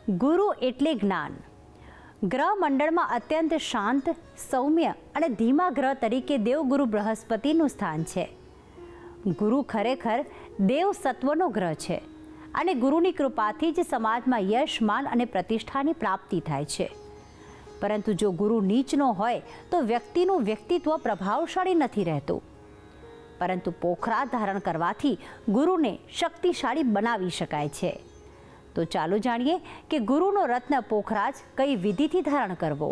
ગુરુ એટલે જ્ઞાન. ગ્રહ મંડળમાં અત્યંત શાંત, સૌમ્ય અને ધીમા ગ્રહ તરીકે દેવગુરુ બૃહસ્પતિનું સ્થાન છે. ગુરુ ખરેખર દેવ સત્વનો ગ્રહ છે અને ગુરુની કૃપાથી જ સમાજમાં યશ, માન અને પ્રતિષ્ઠાની પ્રાપ્તિ થાય છે. પરંતુ જો ગુરુ નીચનો હોય તો વ્યક્તિનું વ્યક્તિત્વ પ્રભાવશાળી નથી રહેતું. પરંતુ પોખરાજ ધારણ કરવાથી ગુરુને શક્તિશાળી બનાવી શકાય છે. તો ચાલો જાણીએ કે ગુરુનો રત્ન પોખરાજ કઈ વિધિથી ધારણ કરવો.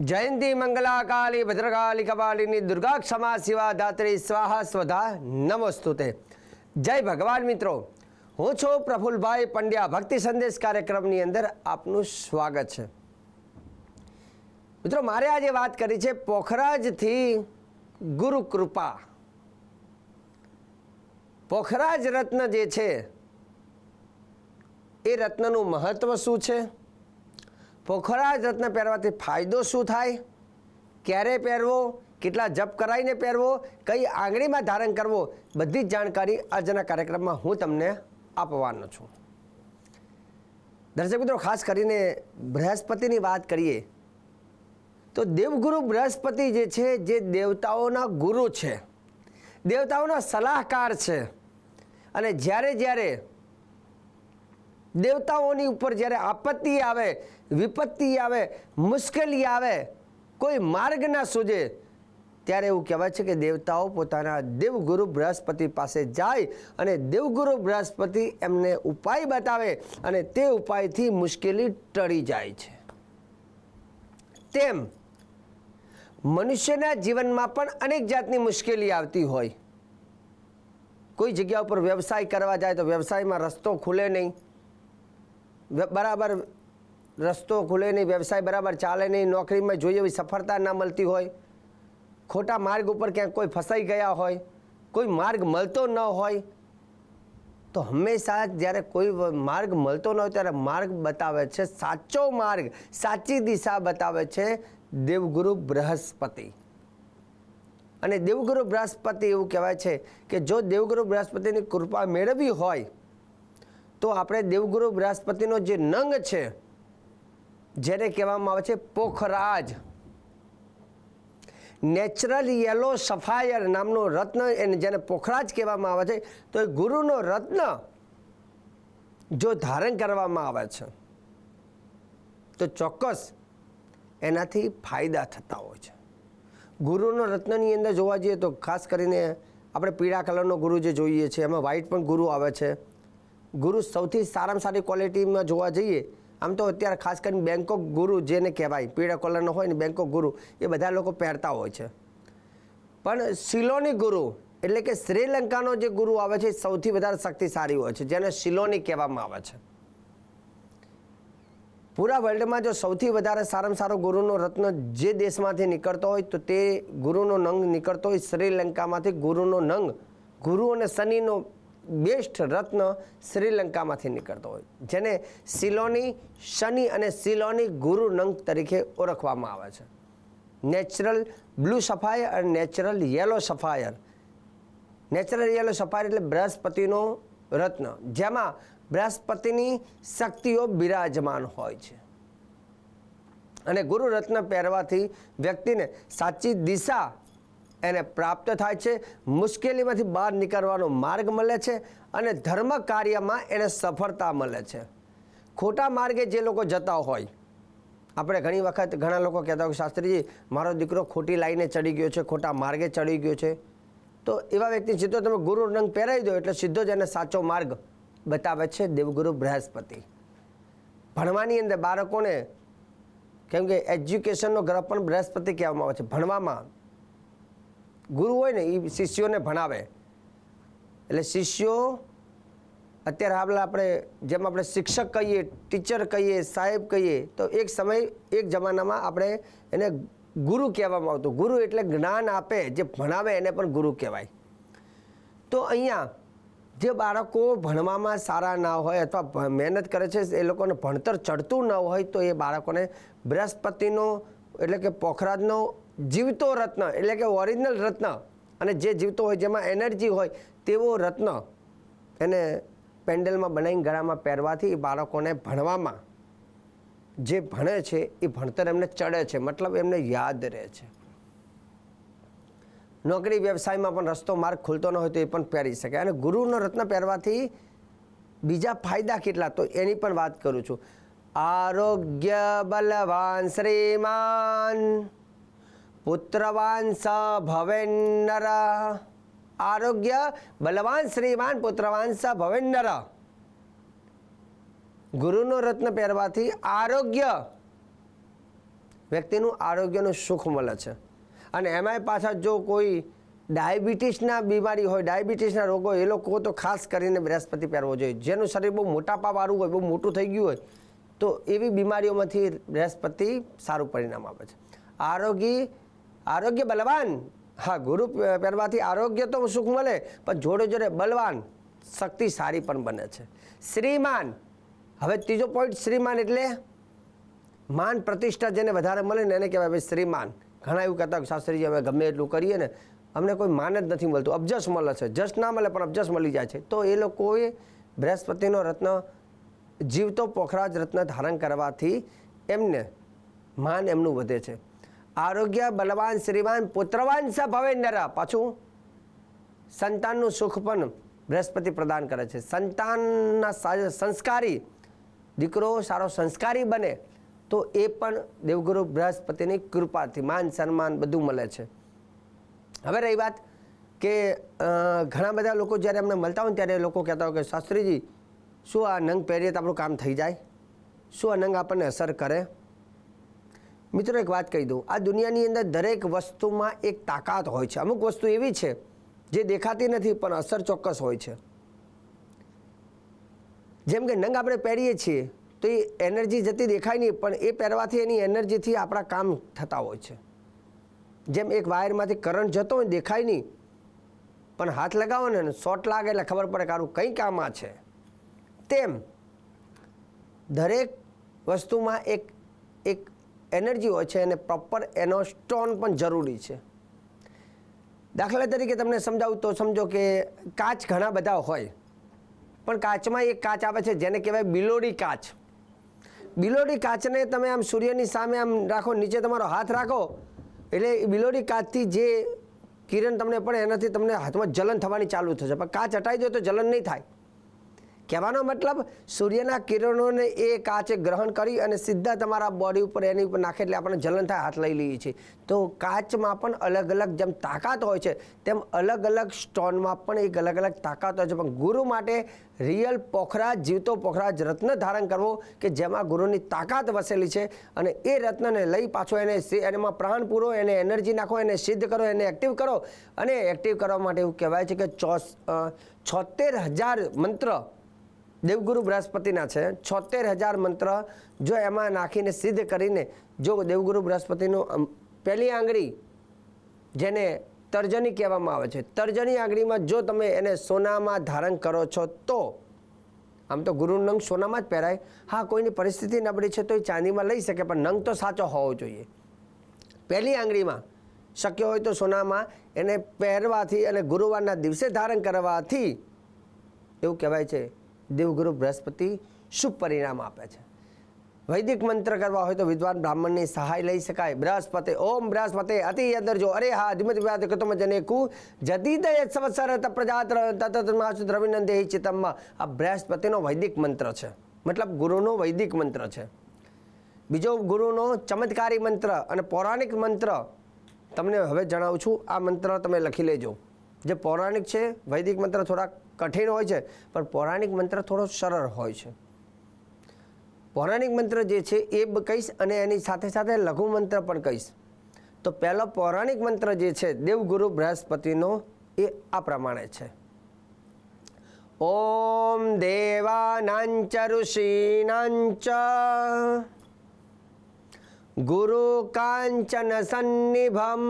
જયંતી મંગલા કાલી ભદ્રકાલી કપાલિની દુર્ગા ક્ષમા શિવા ધાત્રી સ્વાહા સ્વધા નમોસ્તુતે. જય ભગવાન મિત્રો, હું છું પ્રફુલભાઈ પંડ્યા. ભક્તિ સંદેશ કાર્યક્રમની અંદર આપનું સ્વાગત છે. મિત્રો, મારે આજે વાત કરી છે પોખરાજથી ગુરુ કૃપા. પોખરાજ રત્ન જે છે એ રત્નનું મહત્વ શું છે, પોખરાજ રત્ન પહેરવાથી ફાયદો શું થાય, ક્યારે પહેરવો, કેટલા જપ કરાવીને પહેરવો, કઈ આંગળીમાં ધારણ કરવો, બધી જ જાણકારી આજના કાર્યક્રમમાં હું તમને આપવાનો છું. દર્શક મિત્રો, ખાસ કરીને બૃહસ્પતિની વાત કરીએ તો દેવગુરુ બૃહસ્પતિ જે છે જે દેવતાઓના ગુરુ છે, દેવતાઓના સલાહકાર છે. અને જ્યારે દેવતાઓની ઉપર જ્યારે આપત્તિ આવે, વિપત્તિ આવે, મુશ્કેલી આવે, કોઈ માર્ગ ના સૂઝે, ત્યારે એવું કહેવાય છે કે દેવતાઓ પોતાના દેવગુરુ બૃહસ્પતિ પાસે જાય અને દેવગુરુ બૃહસ્પતિ એમને ઉપાય બતાવે અને તે ઉપાયથી મુશ્કેલી ટળી જાય છે. તેમ મનુષ્યના જીવનમાં પણ અનેક જાતની મુશ્કેલી આવતી હોય. કોઈ જગ્યા ઉપર વ્યવસાય કરવા જાય તો વ્યવસાયમાં રસ્તો ખુલે નહીં, બરાબર રસ્તો ખુલે નહીં, વ્યવસાય બરાબર ચાલે નહીં, નોકરીમાં જોઈએ એવી સફળતા ના મળતી હોય, ખોટા માર્ગ ઉપર ક્યાંક કોઈ ફસાઈ ગયા હોય, કોઈ માર્ગ મળતો ન હોય, તો હંમેશા જ્યારે કોઈ માર્ગ મળતો ન હોય ત્યારે માર્ગ બતાવે છે, સાચો માર્ગ, સાચી દિશા બતાવે છે દેવગુરુ બૃહસ્પતિ. અને દેવગુરુ બૃહસ્પતિ એવું કહેવાય છે કે જો દેવગુરુ બૃહસ્પતિની કૃપા મેળવવી હોય તો આપણે દેવગુરુ બૃહસ્પતિનો જે નંગ છે, જેને કહેવામાં આવે છે પોખરાજ, નેચરલ યલો સફાયર નામનો રત્ન, એને જેને પોખરાજ કહેવામાં આવે છે, તો એ ગુરુનો રત્ન જો ધારણ કરવામાં આવે છે તો ચોક્કસ એનાથી ફાયદા થતા હોય છે. ગુરુનો રત્નની અંદર જોવા જઈએ તો ખાસ કરીને આપણે પીળા કલરનો ગુરુ જે જોઈએ છે, એમાં વ્હાઇટ પણ ગુરુ આવે છે. ગુરુ સૌથી સારામાં સારી ક્વોલિટીમાં જોવા જઈએ આમ તો અત્યારે ખાસ કરીને બેંકોક ગુરુ જેને કહેવાય, પીળા કલરનો હોય ને બેંકોક ગુરુ, એ બધા લોકો પહેરતા હોય છે. પણ સિલોની ગુરુ એટલે કે શ્રીલંકાનો જે ગુરુ આવે છે એ સૌથી વધારે શક્તિશાળી હોય છે, જેને સિલોની કહેવામાં આવે છે. પૂરા વર્લ્ડમાં જો સૌથી વધારે સારામાં સારો ગુરુનો રત્ન જે દેશમાંથી નીકળતો હોય તો તે ગુરુનો નંગ નીકળતો હોય શ્રીલંકામાંથી. ગુરુનો નંગ, ગુરુ અને શનિનો બેસ્ટ રત્ન શ્રીલંકામાંથી નીકળતો હોય, જેને સિલોની શનિ અને સિલોની ગુરુ નંગ તરીકે ઓળખવામાં આવે છે. નેચરલ બ્લુ સફાયર અને natural yellow sapphire. Natural yellow sapphire એટલે બૃહસ્પતિનો રત્ન, જેમાં બૃહસ્પતિની શક્તિઓ બિરાજમાન હોય છે. અને ગુરુ રત્ન પહેરવાથી વ્યક્તિને સાચી દિશા એને પ્રાપ્ત થાય છે, મુશ્કેલીમાંથી બહાર નીકળવાનો માર્ગ મળે છે અને ધર્મ કાર્યમાં એને સફળતા મળે છે. ખોટા માર્ગે જે લોકો જતા હોય, આપણે ઘણી વખત ઘણા લોકો કહેતા હોય શાસ્ત્રીજી મારો દીકરો ખોટી લાઈને ચડી ગયો છે, ખોટા માર્ગે ચડી ગયો છે, તો એવા વ્યક્તિ સીધો તમે ગુરુ રંગ પહેરાવી દો એટલે સીધો જ એને સાચો માર્ગ બતાવે છે દેવગુરુ બૃહસ્પતિ. ભણવાની અંદર બાળકોને, કેમ કે એજ્યુકેશનનો ગ્રહ પણ બૃહસ્પતિ કહેવામાં આવે છે, ભણવામાં ગુરુ હોય ને એ શિષ્યોને ભણાવે. એટલે શિષ્યો અત્યારે આપણે જેમ આપણે શિક્ષક કહીએ, ટીચર કહીએ, સાહેબ કહીએ, તો એક સમય એક જમાનામાં આપણે એને ગુરુ કહેવામાં આવતું. ગુરુ એટલે જ્ઞાન આપે, જે ભણાવે એને પણ ગુરુ કહેવાય. તો અહીંયા જે બાળકો ભણવામાં સારા ના હોય અથવા મહેનત કરે છે, એ લોકોને ભણતર ચડતું ન હોય, તો એ બાળકોને બૃહસ્પતિનો એટલે કે પોખરાજનો જીવતો રત્ન એટલે કે ઓરિજિનલ રત્ન, અને જે જીવતો હોય જેમાં એનર્જી હોય તેવો રત્ન એને પેન્ડલમાં બનાવીને ગળામાં પહેરવાથી એ બાળકોને ભણવામાં જે ભણે છે એ ભણતર એમને ચડે છે, મતલબ એમને યાદ રહે છે. નોકરી વ્યવસાયમાં પણ રસ્તો માર્ગ ખુલતો ન હોય તો એ પણ પહેરી શકે. અને ગુરુનો રત્ન પહેરવાથી બીજા ફાયદા કેટલા, તો એની પણ વાત કરું છું. આરોગ્ય બલવાન શ્રીમાન પુત્રવાન સ ભવેન્નર. આરોગ્ય બલવાન શ્રીમાન પુત્રવાન સ ભવેન્નર. ગુરુનો રત્ન પહેરવાથી આરોગ્ય, વ્યક્તિનું આરોગ્યનું સુખ મળે છે. અને એમાંય પાછા જો કોઈ ડાયાબિટીસના બીમારી હોય, ડાયાબિટીસના રોગ હોય, એ લોકો તો ખાસ કરીને બૃહસ્પતિ પહેરવો જોઈએ. જેનું શરીર બહુ મોટાપાવાળું હોય, બહુ મોટું થઈ ગયું હોય, તો એવી બીમારીઓમાંથી બૃહસ્પતિ સારું પરિણામ આપે છે. આરોગ્ય બલવાન, હા, ગુરુ પહેરવાથી આરોગ્ય તો સુખ મળે, પણ જોડે જોડે બલવાન, શક્તિ સારી પણ બને છે. શ્રીમાન, હવે ત્રીજો પોઈન્ટ, શ્રીમાન એટલે માન પ્રતિષ્ઠા જેને વધારે મળે ને એને કહેવાય ભાઈ શ્રીમાન. ઘણા એવું કહેતા શાસ્ત્રીજી અમે ગમે એટલું કરીએ ને અમને કોઈ માન જ નથી મળતું, અબજસ મળે છે. જસ ના મળે પણ અબજસ મળી જાય છે. તો એ લોકોએ બૃહસ્પતિનો રત્ન, જીવતો પોખરાજ રત્ન ધારણ કરવાથી એમને માન એમનું વધે છે. આરોગ્ય બલવાન શ્રીમાન પુત્રવાન સ ભવેન્નર. પાછું સંતાનનું સુખ પણ બૃહસ્પતિ પ્રદાન કરે છે. સંતાનના સંસ્કારી, દીકરો સારો સંસ્કારી બને તો એ પણ દેવગુરુ બૃહસ્પતિની કૃપાથી માન સન્માન બધું મળે છે. હવે રહી વાત કે ઘણા બધા લોકો જ્યારે અમને મળતા હોય ત્યારે એ લોકો કહેતા હોય કે શાસ્ત્રીજી શું આ નંગ પહેરીએ તો આપણું કામ થઈ જાય, શું આ નંગ આપણને અસર કરે? મિત્રો એક વાત કહી દઉં, આ દુનિયાની અંદર દરેક વસ્તુમાં એક તાકાત હોય છે. અમુક વસ્તુ એવી છે જે દેખાતી નથી પણ અસર ચોક્કસ હોય છે. જેમ કે નંગ આપણે પહેરીએ છીએ તો એ એનર્જી જતી દેખાય નહીં, પણ એ પહેરવાથી એની એનર્જીથી આપણા કામ થતા હોય છે. જેમ એક વાયરમાંથી કરંટ જતો હોય દેખાય નહીં, પણ હાથ લગાવો ને શોર્ટ લાગે એટલે ખબર પડે કે આનું કંઈ કામ આ છે. તેમ દરેક વસ્તુમાં એક એનર્જી હોય છે અને પ્રોપર એનો સ્ટોન પણ જરૂરી છે. દાખલા તરીકે તમને સમજાવું તો સમજો કે કાચ ઘણા બધા હોય, પણ કાચમાં એક કાચ આવે છે જેને કહેવાય બિલોડી કાચ. બિલોડી કાચને તમે આમ સૂર્યની સામે આમ રાખો, નીચે તમારો હાથ રાખો એટલે બિલોડી કાચથી જે કિરણ તમને પડે એનાથી તમને હાથમાં જલન થવાની ચાલુ થશે, પણ કાચ હટાવી દો તો જલન નહીં થાય. કહેવાનો મતલબ સૂર્યના કિરણોને એ કાચે ગ્રહણ કરી અને સીધા તમારા બોડી ઉપર એની ઉપર નાખે એટલે આપણને જલન થાય, હાથ લઈ લઈએ છીએ. તો કાચમાં પણ અલગ અલગ જેમ તાકાત હોય છે તેમ અલગ અલગ સ્ટોનમાં પણ એક અલગ અલગ તાકાત હોય છે. પણ ગુરુ માટે રિયલ પોખરાજ, જીવતો પોખરાજ રત્ન ધારણ કરવો કે જેમાં ગુરુની તાકાત વસેલી છે, અને એ રત્નને લઈ પાછો એમાં પ્રાણ પૂરો, એને એનર્જી નાખો, એને સિદ્ધ કરો, એને એક્ટિવ કરો. અને એક્ટિવ કરવા માટે એવું કહેવાય છે કે 76,000 મંત્ર દેવગુરુ બૃહસ્પતિના છે. 76,000 મંત્ર જો એમાં નાખીને સિદ્ધ કરીને જો દેવગુરુ બૃહસ્પતિનું પહેલી આંગળી જેને તર્જની કહેવામાં આવે છે, તર્જની આંગળીમાં જો તમે એને સોનામાં ધારણ કરો છો તો આમ તો ગુરુનો નંગ સોનામાં જ પહેરાય. હા, કોઈની પરિસ્થિતિ નબળી છે તો એ ચાંદીમાં લઈ શકે, પણ નંગ તો સાચો હોવો જોઈએ. પહેલી આંગળીમાં શક્ય હોય તો સોનામાં એને પહેરવાથી અને ગુરુવારના દિવસે ધારણ કરવાથી એવું કહેવાય છે દેવગુરુ બૃહસ્પતિ શુભ પરિણામ આપે છે. વૈદિક મંત્ર કરવા હોય તો વિદ્વાન બ્રાહ્મણની સહાય લઈ શકાય. બૃહસ્પતિ ઓમ બૃહસ્પતિ અતિ યદર્જો અરે હા ધીમે ધીમે કૃતમ જનેકુ જદીદય સંવત્સર પ્રજાત તતમાસુ દ્રવિનંદે ચિત્તમમાં. આ બૃહસ્પતિનો વૈદિક મંત્ર છે, મતલબ ગુરુનો વૈદિક મંત્ર છે. બીજો ગુરુનો ચમત્કારી મંત્ર અને પૌરાણિક મંત્ર તમને હવે જણાવું છું. આ મંત્ર તમે લખી લેજો. જે પૌરાણિક છે, વૈદિક મંત્ર થોડા કઠિન હોય છે, પણ પૌરાણિક મંત્ર થોડો સરળ હોય છે. પૌરાણિક મંત્ર જે છે એ કહીશ અને એની સાથે સાથે લઘુ મંત્ર પણ કહીશ. તો પહેલો પૌરાણિક મંત્ર જે છે દેવગુરુ બૃહસ્પતિનો એ આ પ્રમાણે છે. ઓમ દેવાનાંચ ઋષીનાંચ ગુરુ કાંચન સન્નિભમ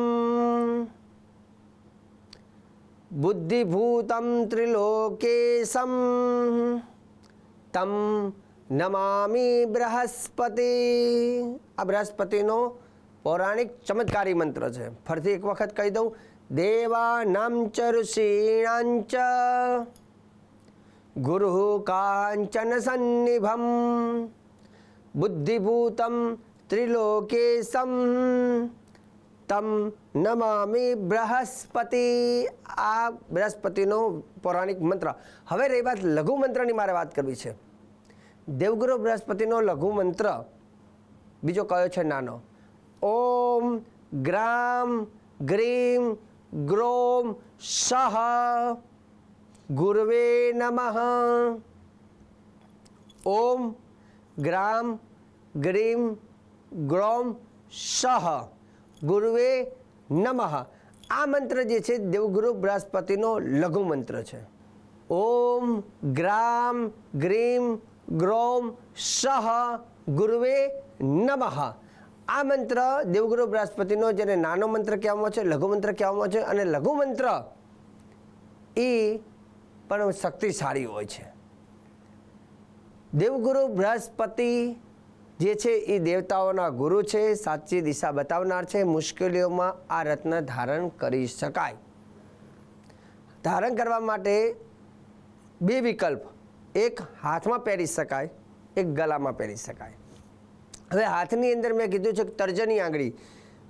બુદ્ધિભૂતમ ત્રિલોકેશમ તમ નમામિ બૃહસ્પતિ. આ બૃહસ્પતિનો પૌરાણિક ચમત્કારી મંત્ર છે. ફરીથી એક વખત કહી દઉં. દેવાનાં ચ ઋષીણાં ચ ગુરુઃ કાંચન સન્નિભમ બુદ્ધિભૂતમ ત્રિલોકેશમ તમ નમામિ બૃહસ્પતિ. આ બૃહસ્પતિનો પૌરાણિક મંત્ર. હવે રહી વાત લઘુ મંત્રની મારે વાત કરવી છે. દેવગુરુ બૃહસ્પતિનો લઘુ મંત્ર બીજો કયો છે? નાનો. ઓમ ગ્રામ ગ્રીમ ગ્રોમ સહ ગુરવે નમઃ. ઓમ ગ્રામ ગ્રીમ ગ્રોમ સહ ગુરુવે નમઃ. આ મંત્ર જે છે દેવગુરુ બૃહસ્પતિનો લઘુ મંત્ર છે. ઓમ ગ્રામ ગ્રીમ ગ્રોમ સહ ગુરુવે નમઃ. આ મંત્ર દેવગુરુ બૃહસ્પતિનો જેને નાનો મંત્ર કહેવામાં છે, લઘુ મંત્ર કહેવામાં છે. અને લઘુ મંત્ર એ પણ શક્તિશાળી હોય છે. દેવગુરુ બૃહસ્પતિ જે છે એ દેવતાઓના ગુરુ છે, સાચી દિશા બતાવનાર છે. મુશ્કેલીઓમાં આ રત્ન ધારણ કરી શકાય. ધારણ કરવા માટે બે વિકલ્પ, એક હાથમાં પહેરી શકાય, એક ગળામાં પહેરી શકાય. હવે હાથની અંદર મેં કીધું છે કે તર્જની આંગળી.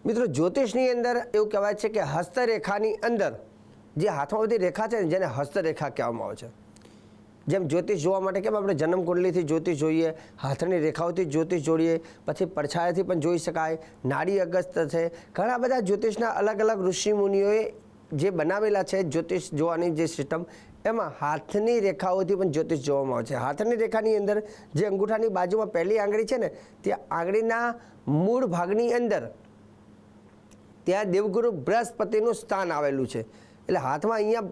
મિત્રો જ્યોતિષની અંદર એવું કહેવાય છે કે હસ્તરેખાની અંદર જે હાથમાં બધી રેખા છે ને જેને હસ્તરેખા કહેવામાં આવે છે. જેમ જ્યોતિષ જોવા માટે કેમ આપણે જન્મ કુંડલીથી જ્યોતિષ જોઈએ, હાથની રેખાઓથી જ્યોતિષ જોડીએ, પછી પડછાયાથી પણ જોઈ શકાય, નાડી અગસ્ત છે. ઘણા બધા જ્યોતિષના અલગ અલગ ઋષિ મુનિઓએ જે બનાવેલા છે જ્યોતિષ જોવાની જે સિસ્ટમ, એમાં હાથની રેખાઓથી પણ જ્યોતિષ જોવામાં આવે છે. હાથની રેખાની અંદર જે અંગૂઠાની બાજુમાં પહેલી આંગળી છે ને ત્યાં આંગળીના મૂળ ભાગની અંદર ત્યાં દેવગુરુ બૃહસ્પતિનું સ્થાન આવેલું છે. એટલે હાથમાં અહીંયા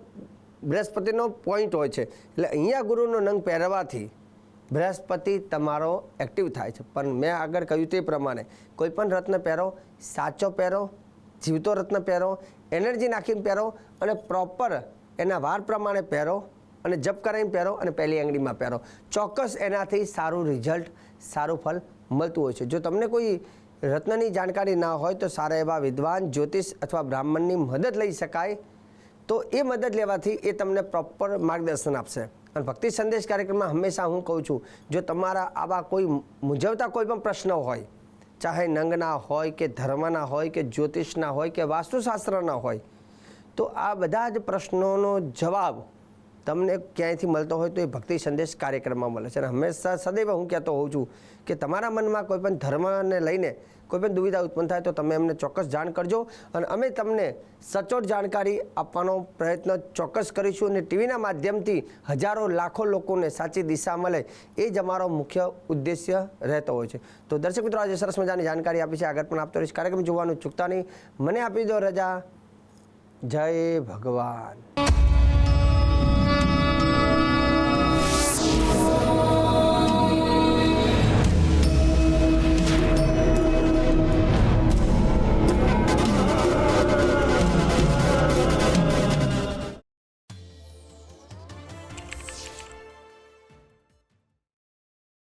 બૃહસ્પતિનો પોઈન્ટ હોય છે. એટલે અહીંયા ગુરુનો નંગ પહેરવાથી બૃહસ્પતિ તમારો એક્ટિવ થાય છે. પણ મેં આગળ કહ્યું તે પ્રમાણે કોઈ પણ રત્ન પહેરો, સાચો પહેરો, જીવતો રત્ન પહેરો, એનર્જી નાખીને પહેરો અને પ્રોપર એના વાર પ્રમાણે પહેરો અને જપ કરાવીને પહેરો અને પહેલી આંગળીમાં પહેરો. ચોક્કસ એનાથી સારું રિઝલ્ટ, સારું ફળ મળતું હોય છે. જો તમને કોઈ રત્નની જાણકારી ના હોય તો સારા એવા વિદ્વાન જ્યોતિષ અથવા બ્રાહ્મણની મદદ લઈ શકાય. તો એ મદદ લેવાથી એ તમને પ્રોપર માર્ગદર્શન આપશે. અને ભક્તિ સંદેશ કાર્યક્રમમાં હંમેશા હું કહું છું, જો તમારા આવા કોઈ મૂંઝવતા કોઈ પણ પ્રશ્નો હોય, ચાહે નંગના હોય કે ધર્મના હોય કે જ્યોતિષના હોય કે વાસ્તુશાસ્ત્રના હોય, તો આ બધા જ પ્રશ્નોનો જવાબ તમને ક્યાંયથી મળતો હોય તો એ ભક્તિ સંદેશ કાર્યક્રમમાં મળે છે. અને હંમેશા સદૈવ હું કહેતો હોઉં છું કે તમારા મનમાં કોઈ પણ ધર્મને લઈને કોઈ પણ દુવિધા ઉત્પન્ન થાય તો તમે અમને ચોક્કસ જાણ કરજો અને અમે તમને સચોટ જાણકારી આપવાનો પ્રયત્ન ચોક્કસ કરીશું. અને ટીવીના માધ્યમથી હજારો લાખો લોકોને સાચી દિશા મળે એ જ અમારો મુખ્ય ઉદ્દેશ્ય રહેતો હોય છે. તો દર્શક મિત્રો, આજે સરસ મજાની જાણકારી આપી છે. આગળ પણ આપતો રહીશ. કાર્યક્રમ જોવાનું ચૂકતા નહીં. મને આપી દો રજા. જય ભગવાન.